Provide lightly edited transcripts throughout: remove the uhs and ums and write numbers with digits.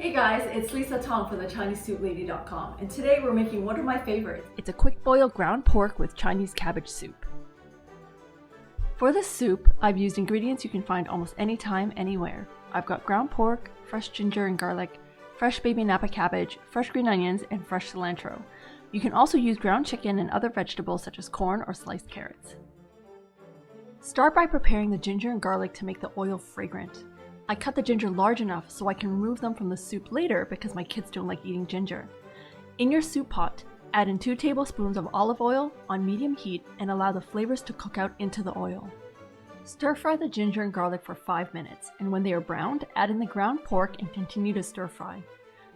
Hey guys, it's Lisa Tong from the ChineseSoupLady.com, and today we're making one of my favorites. It's a quick boil ground pork with Chinese cabbage soup. For this soup, I've used ingredients you can find almost anytime, anywhere. I've got ground pork, fresh ginger and garlic, fresh baby napa cabbage, fresh green onions, and fresh cilantro. You can also use ground chicken and other vegetables such as corn or sliced carrots. Start by preparing the ginger and garlic to make the oil fragrant. I cut the ginger large enough so I can remove them from the soup later because my kids don't like eating ginger. In your soup pot, add in 2 tablespoons of olive oil on medium heat and allow the flavors to cook out into the oil. Stir fry the ginger and garlic for 5 minutes, and when they are browned, add in the ground pork and continue to stir fry.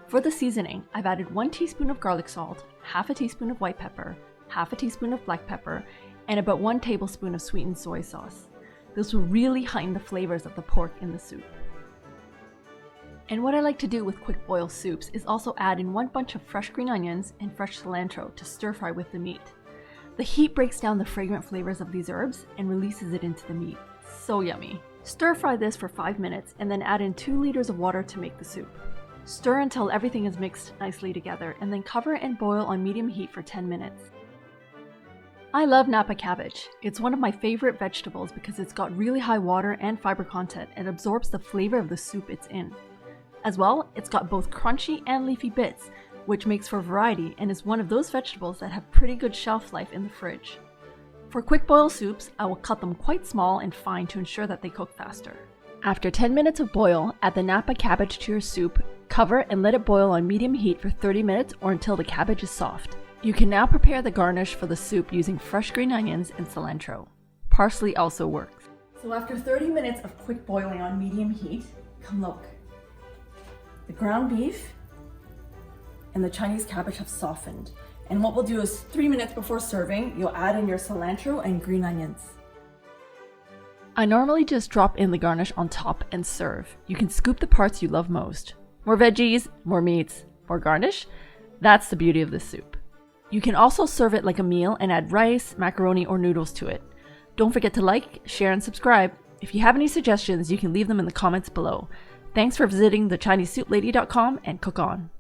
For the seasoning, I've added 1 teaspoon of garlic salt, half a teaspoon of white pepper, half a teaspoon of black pepper, and about 1 tablespoon of sweetened soy sauce. This will really heighten the flavors of the pork in the soup. And what I like to do with quick boil soups is also add in 1 bunch of fresh green onions and fresh cilantro to stir fry with the meat. The heat breaks down the fragrant flavors of these herbs and releases it into the meat. So yummy. Stir fry this for 5 minutes and then add in 2 liters of water to make the soup. Stir until everything is mixed nicely together and then cover and boil on medium heat for 10 minutes. I love napa cabbage. It's one of my favorite vegetables because it's got really high water and fiber content and absorbs the flavor of the soup it's in. As well, it's got both crunchy and leafy bits, which makes for variety and is one of those vegetables that have pretty good shelf life in the fridge. For quick boil soups, I will cut them quite small and fine to ensure that they cook faster. After 10 minutes of boil, add the napa cabbage to your soup, cover and let it boil on medium heat for 30 minutes or until the cabbage is soft. You can now prepare the garnish for the soup using fresh green onions and cilantro. Parsley also works. So after 30 minutes of quick boiling on medium heat, come look. The ground beef and the Chinese cabbage have softened. And what we'll do is 3 minutes before serving, you'll add in your cilantro and green onions. I normally just drop in the garnish on top and serve. You can scoop the parts you love most. More veggies, more meats, more garnish. That's the beauty of this soup. You can also serve it like a meal and add rice, macaroni, or noodles to it. Don't forget to like, share, and subscribe. If you have any suggestions, you can leave them in the comments below. Thanks for visiting the ChineseSoupLady.com and cook on.